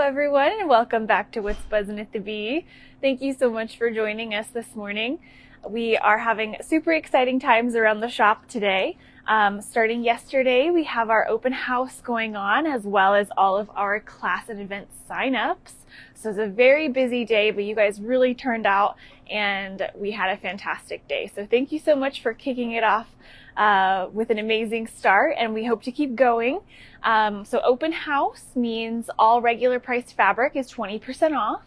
everyone, and welcome back to What's Buzzin' at the Bee. Thank you so much for joining us this morning. We are having super exciting times around the shop today. Starting yesterday, we have our open house going on, as well as all of our class and event signups. So it's a very busy day, but you guys really turned out and we had a fantastic day. So thank you so much for kicking it off with an amazing start, and we hope to keep going. So open house means all regular priced fabric is 20% off,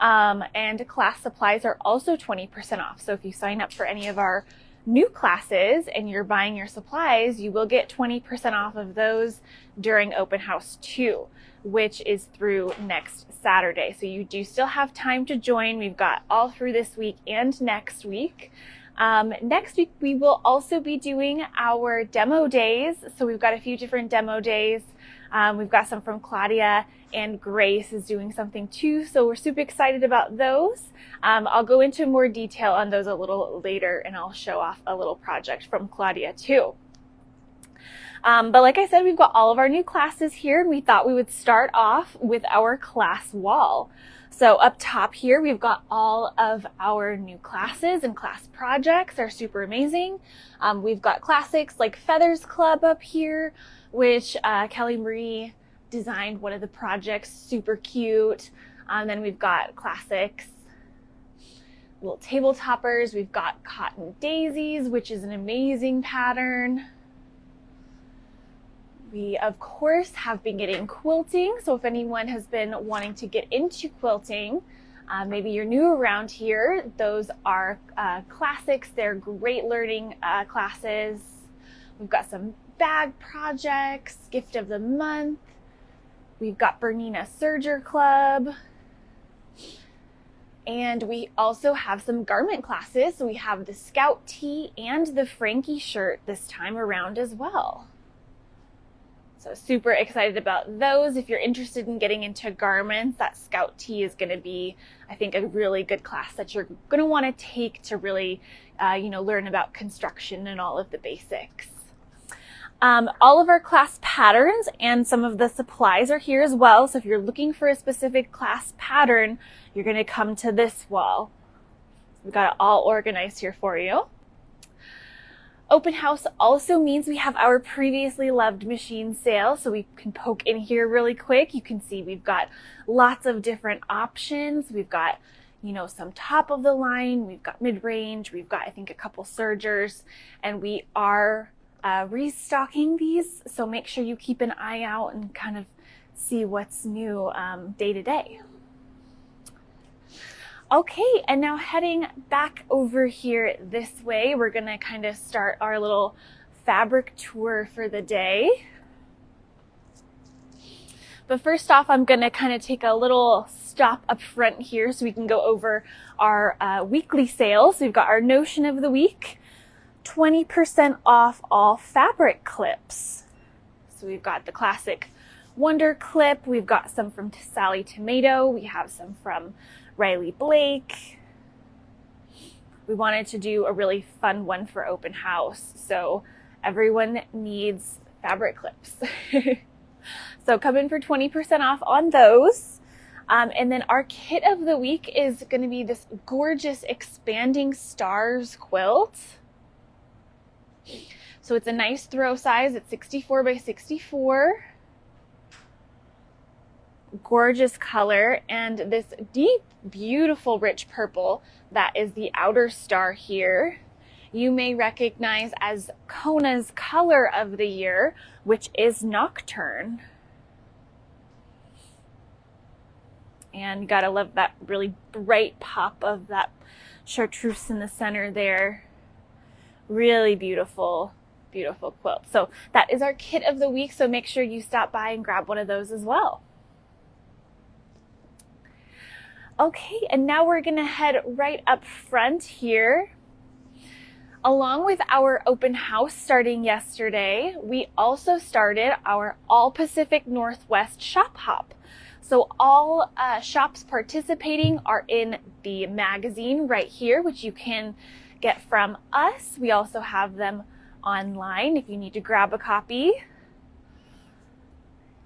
and class supplies are also 20% off. So if you sign up for any of our new classes and you're buying your supplies, you will get 20% off of those during open house 2, which is through next Saturday. So you do still have time to join. We've got all through this week and next week. Next week, we will also be doing our demo days. So we've got a few different demo days. We've got some from Claudia, and Grace is doing something too. So we're super excited about those. I'll go into more detail on those a little later, and I'll show off a little project from Claudia too. But like I said, we've got all of our new classes here, and we thought we would start off with our class wall. So up top here, we've got all of our new classes and class projects. They're super amazing. We've got classics like Feathers Club up here, which Kelly Marie designed one of the projects, super cute. Then we've got classics, little table toppers. We've got Cotton Daisies, which is an amazing pattern. We, of course, have been getting quilting. So if anyone has been wanting to get into quilting, maybe you're new around here, those are classics. They're great learning classes. We've got some bag projects, gift of the month. We've got Bernina Serger Club. And we also have some garment classes. So we have the Scout tee and the Frankie shirt this time around as well. So super excited about those. If you're interested in getting into garments, that Scout tee is going to be, I think, a really good class that you're going to want to take to really, learn about construction and all of the basics. All of our class patterns and some of the supplies are here as well. So if you're looking for a specific class pattern, you're going to come to this wall. We've got it all organized here for you. Open house also means we have our previously loved machine sale, so we can poke in here really quick. You can see we've got lots of different options. We've got, some top of the line, we've got mid-range, we've got, I think, a couple sergers, and we are restocking these, so make sure you keep an eye out and kind of see what's new day to day. Okay, and now heading back over here this way, we're gonna kind of start our little fabric tour for the day. But first off, I'm gonna kind of take a little stop up front here so we can go over our weekly sales. We've got our notion of the week, 20% off all fabric clips. So we've got the classic Wonder Clip, we've got some from Sally Tomato, we have some from Riley Blake. We wanted to do a really fun one for open house, so everyone needs fabric clips. So come in for 20% off on those. And then our kit of the week is going to be this gorgeous expanding stars quilt. So it's a nice throw size. It's 64 by 64. Gorgeous color, and this deep, beautiful, rich purple that is the outer star here, you may recognize as Kona's color of the year, which is Nocturne. And you gotta love that really bright pop of that chartreuse in the center there. Really beautiful, beautiful quilt. So that is our kit of the week, so make sure you stop by and grab one of those as well. Okay, and now we're gonna head right up front here. Along with our open house starting yesterday, we also started our All Pacific Northwest Shop Hop. So all shops participating are in the magazine right here, which you can get from us. We also have them online if you need to grab a copy.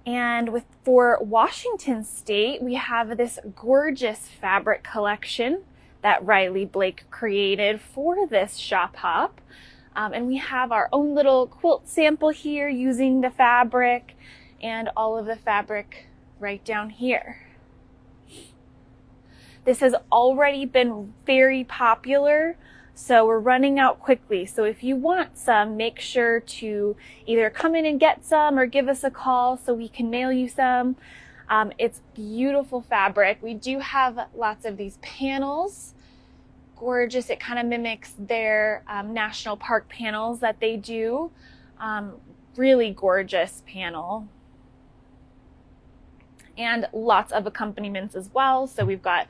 And for Washington State, we have this gorgeous fabric collection that Riley Blake created for this shop hop. And we have our own little quilt sample here using the fabric and all of the fabric right down here. This has already been very popular, so we're running out quickly. So if you want some, make sure to either come in and get some or give us a call so we can mail you some. It's beautiful fabric. We do have lots of these panels. Gorgeous. It kind of mimics their national park panels that they do. Really gorgeous panel. And lots of accompaniments as well. So we've got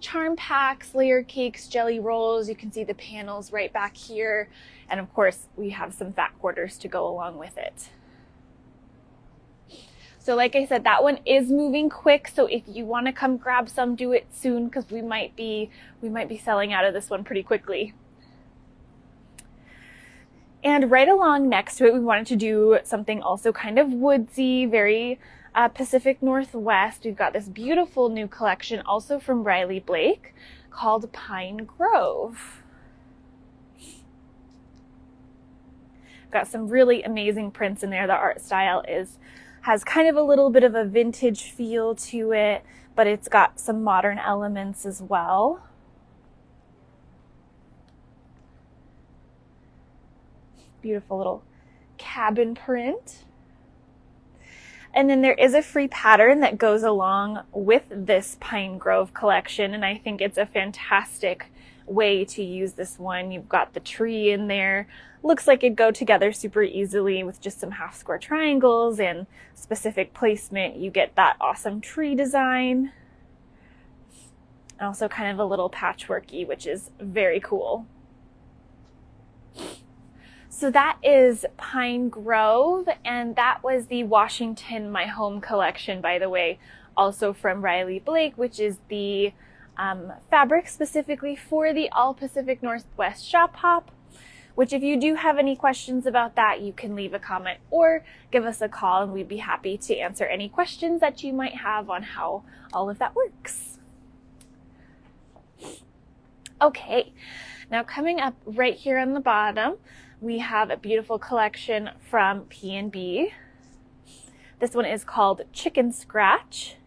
charm packs, layer cakes, jelly rolls. You can see the panels right back here. And of course, we have some fat quarters to go along with it. So like I said, that one is moving quick. So if you want to come grab some, do it soon, because we might be selling out of this one pretty quickly. And right along next to it, we wanted to do something also kind of woodsy, very Pacific Northwest. We've got this beautiful new collection also from Riley Blake called Pine Grove. Got some really amazing prints in there. The art style has kind of a little bit of a vintage feel to it, but it's got some modern elements as well. Beautiful little cabin print. And then there is a free pattern that goes along with this Pine Grove collection, and I think it's a fantastic way to use this one. You've got the tree in there. Looks like it'd go together super easily with just some half square triangles and specific placement. You get that awesome tree design. Also kind of a little patchworky, which is very cool. So that is Pine Grove, and that was the Washington My Home collection, by the way, also from Riley Blake, which is the fabric specifically for the All Pacific Northwest Shop Hop, which if you do have any questions about that, you can leave a comment or give us a call, and we'd be happy to answer any questions that you might have on how all of that works. Okay, now coming up right here on the bottom, we have a beautiful collection from P&B. This one is called Chicken Scratch.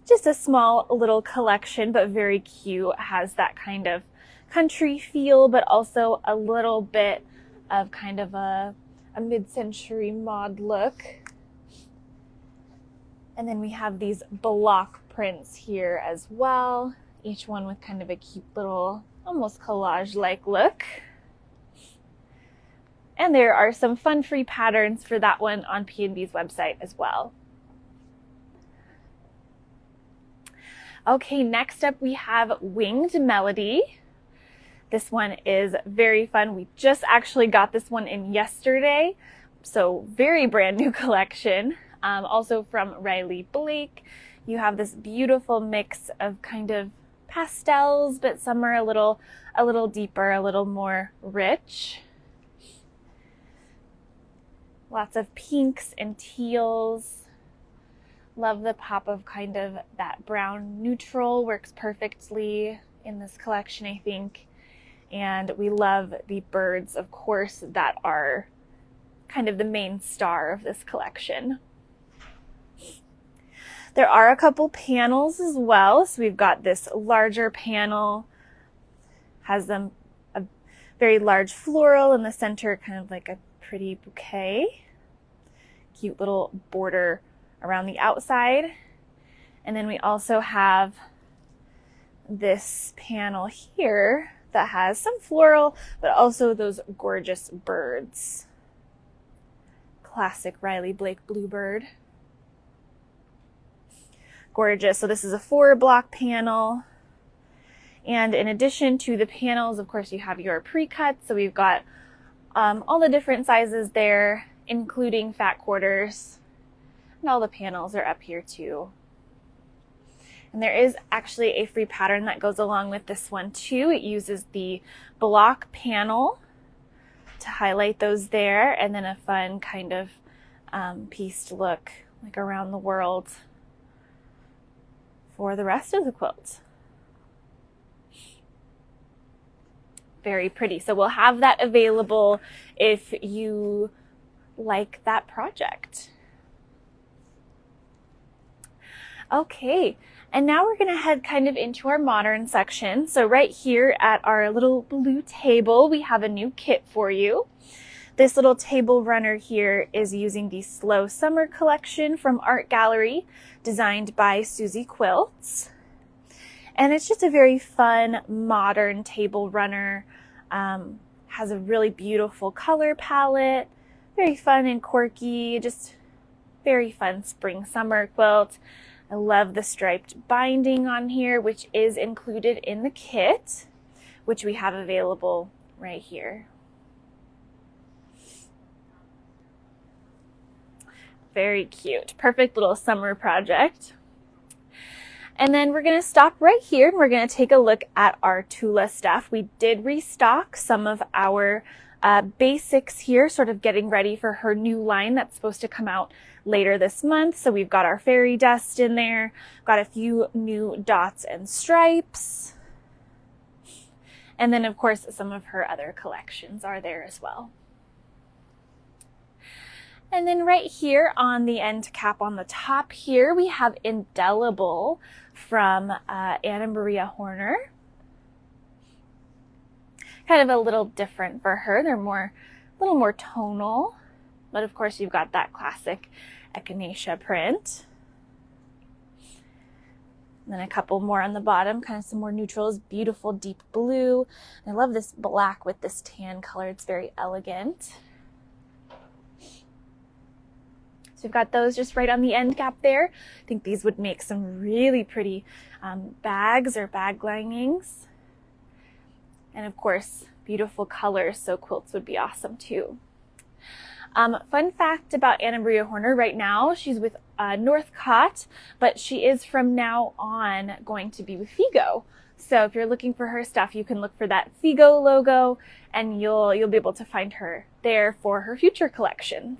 Just a small little collection, but very cute. It has that kind of country feel, but also a little bit of kind of a mid-century mod look. And then we have these block prints here as well, each one with kind of a cute little, almost collage-like look. And there are some fun free patterns for that one on P&B's website as well. Okay, next up we have Winged Melody. This one is very fun. We just actually got this one in yesterday, so very brand new collection. Also from Riley Blake. You have this beautiful mix of kind of pastels, but some are a little deeper, a little more rich. Lots of pinks and teals. Love the pop of kind of that brown neutral, works perfectly in this collection, I think. And we love the birds, of course, that are kind of the main star of this collection. There are a couple panels as well. So we've got this larger panel, has a very large floral in the center, kind of like a pretty bouquet. Cute little border around the outside. And then we also have this panel here that has some floral, but also those gorgeous birds. Classic Riley Blake bluebird. Gorgeous. So this is a 4-block panel. And in addition to the panels, of course, you have your pre-cuts. So we've got all the different sizes there, including fat quarters. And all the panels are up here too. And there is actually a free pattern that goes along with this one too. It uses the block panel to highlight those there, and then a fun kind of pieced look like around the world for the rest of the quilt. Very pretty. So we'll have that available if you like that project. Okay, and now we're going to head kind of into our modern section. So right here at our little blue table, we have a new kit for you. This little table runner here is using the Slow Summer collection from Art Gallery, designed by Susie Quilts. And it's just a very fun, modern table runner. Has a really beautiful color palette, very fun and quirky, just very fun spring summer quilt. I love the striped binding on here, which is included in the kit, which we have available right here. Very cute. Perfect little summer project. And then we're going to stop right here and we're going to take a look at our Tula stuff. We did restock some of our basics here, sort of getting ready for her new line that's supposed to come out later this month. So we've got our fairy dust in there, got a few new dots and stripes. And then of course some of her other collections are there as well. And then right here on the end cap on the top here, we have Indelible from Anna Maria Horner. Kind of a little different for her. They're a little more tonal, but of course you've got that classic echinacea print. And then a couple more on the bottom, kind of some more neutrals, beautiful deep blue. I love this black with this tan color. It's very elegant. So we've got those just right on the end cap there. I think these would make some really pretty bags or bag linings. And of course, beautiful colors, so quilts would be awesome too. Fun fact about Anna Maria Horner right now, she's with Northcott, but she is from now on going to be with Figo. So if you're looking for her stuff, you can look for that Figo logo and you'll be able to find her there for her future collections.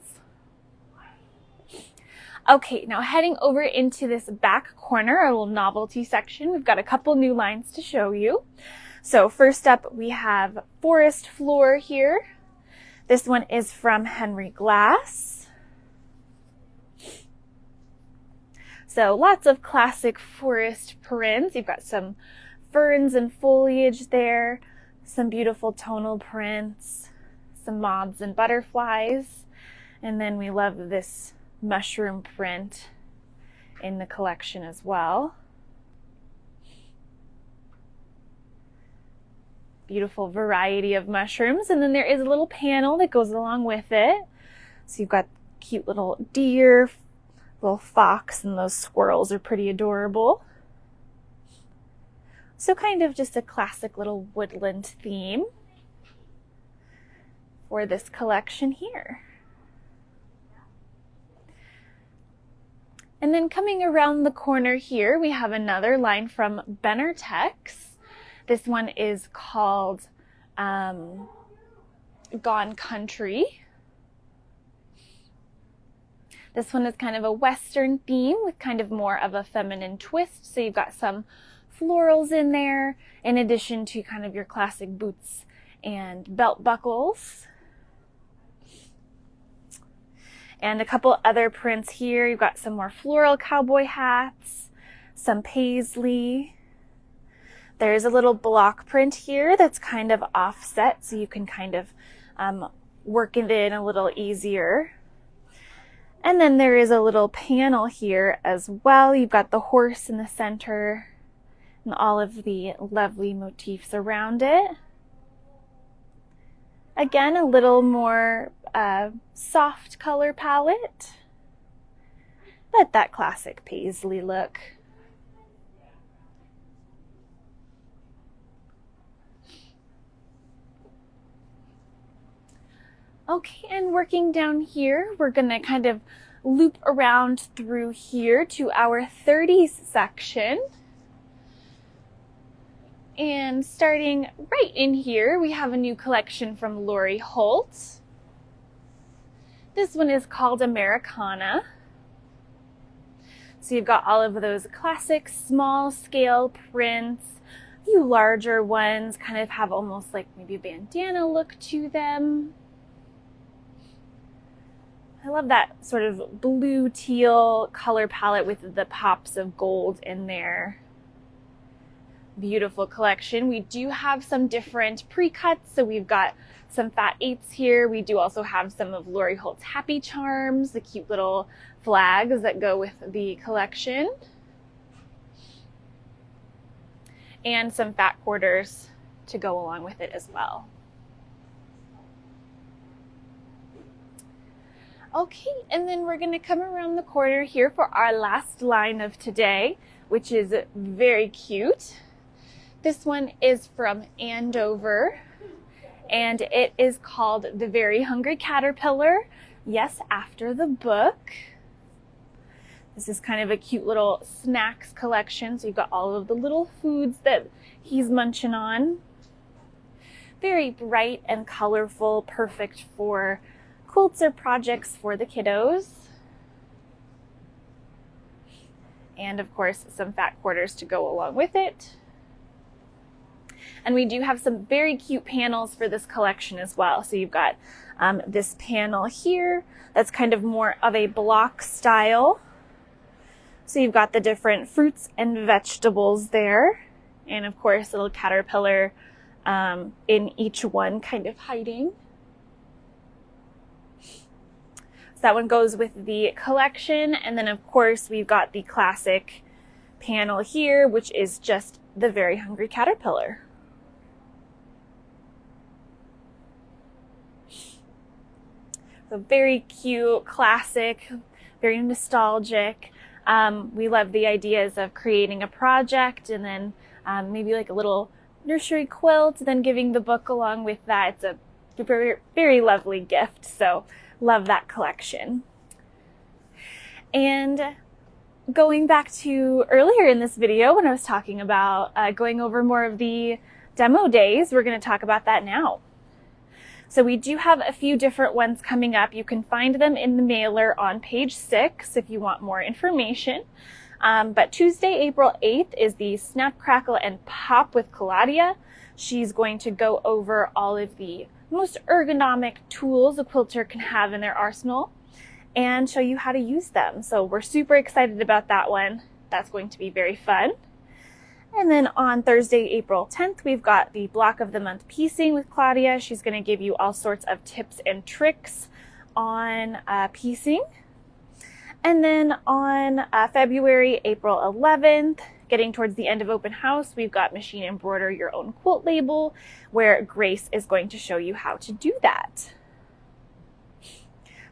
Okay, now heading over into this back corner, our little novelty section, we've got a couple new lines to show you. So first up, we have Forest Floor here. This one is from Henry Glass. So lots of classic forest prints. You've got some ferns and foliage there, some beautiful tonal prints, some moths and butterflies, and then we love this mushroom print in the collection as well. Beautiful variety of mushrooms, and then there is a little panel that goes along with it. So you've got cute little deer, little fox, and those squirrels are pretty adorable. So kind of just a classic little woodland theme for this collection here. And then coming around the corner here, we have another line from Benartex. This one is called Gone Country. This one is kind of a Western theme with kind of more of a feminine twist. So you've got some florals in there, in addition to kind of your classic boots and belt buckles. And a couple other prints here. You've got some more floral cowboy hats, some paisley. There's a little block print here that's kind of offset, so you can kind of work it in a little easier. And then there is a little panel here as well. You've got the horse in the center and all of the lovely motifs around it. Again, a little more soft color palette, but that classic paisley look. Okay, and working down here, we're gonna kind of loop around through here to our 30s section. And starting right in here, we have a new collection from Lori Holt. This one is called Americana. So you've got all of those classic small scale prints. A few larger ones kind of have almost like maybe a bandana look to them. I love that sort of blue teal color palette with the pops of gold in there. Beautiful collection. We do have some different pre-cuts. So we've got some fat 8s here. We do also have some of Lori Holt's Happy Charms, the cute little flags that go with the collection. And some fat quarters to go along with it as well. Okay, and then we're gonna come around the corner here for our last line of today, which is very cute. This one is from Andover, and it is called The Very Hungry Caterpillar. Yes, after the book. This is kind of a cute little snacks collection. So you've got all of the little foods that he's munching on. Very bright and colorful, perfect for quilts or projects for the kiddos. And of course, some fat quarters to go along with it. And we do have some very cute panels for this collection as well. So you've got this panel here that's kind of more of a block style. So you've got the different fruits and vegetables there. And of course, a little caterpillar in each one kind of hiding. So that one goes with the collection. And then of course, we've got the classic panel here, which is just The Very Hungry Caterpillar. So very cute, classic, very nostalgic. We love the ideas of creating a project and then maybe like a little nursery quilt, then giving the book along with that. It's a very, very lovely gift. So love that collection. And going back to earlier in this video when I was talking about going over more of the demo days, we're going to talk about that now. So we do have a few different ones coming up. You can find them in the mailer on page 6 if you want more information. But Tuesday, April 8th is the Snap, Crackle, and Pop with Claudia. She's going to go over all of the most ergonomic tools a quilter can have in their arsenal and show you how to use them. So we're super excited about that one. That's going to be very fun. And then on Thursday, April 10th, we've got the Block of the Month piecing with Claudia. She's going to give you all sorts of tips and tricks on piecing. And then on February, April 11th, getting towards the end of open house, we've got Machine Embroider Your Own Quilt Label, where Grace is going to show you how to do that.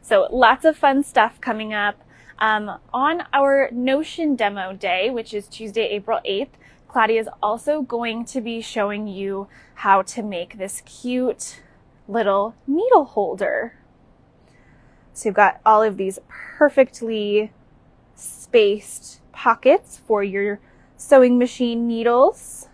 So lots of fun stuff coming up. On our Notion demo day, which is Tuesday, April 8th, Claudia is also going to be showing you how to make this cute little needle holder. So you've got all of these perfectly spaced pockets for your sewing machine needles.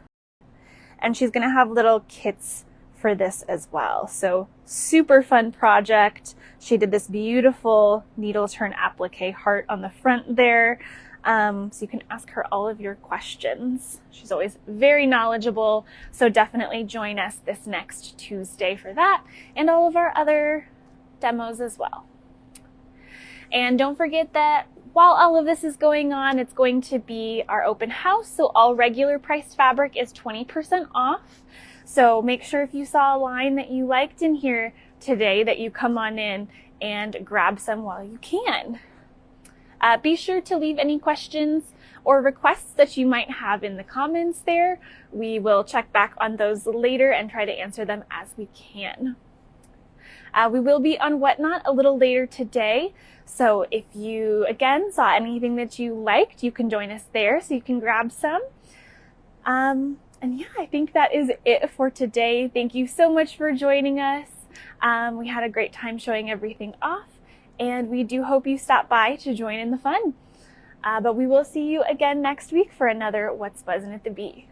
And she's going to have little kits for this as well. So super fun project. She did this beautiful needle turn applique heart on the front there. So you can ask her all of your questions. She's always very knowledgeable. So definitely join us this next Tuesday for that and all of our other demos as well. And don't forget that while all of this is going on, it's going to be our open house. So all regular priced fabric is 20% off. So make sure if you saw a line that you liked in here today that you come on in and grab some while you can. Be sure to leave any questions or requests that you might have in the comments there. We will check back on those later and try to answer them as we can. We will be on Whatnot a little later today. So if you, again, saw anything that you liked, you can join us there so you can grab some. And yeah, I think that is it for today. Thank you so much for joining us. We had a great time showing everything off, and we do hope you stop by to join in the fun. But we will see you again next week for another What's Buzzin' at the Bee.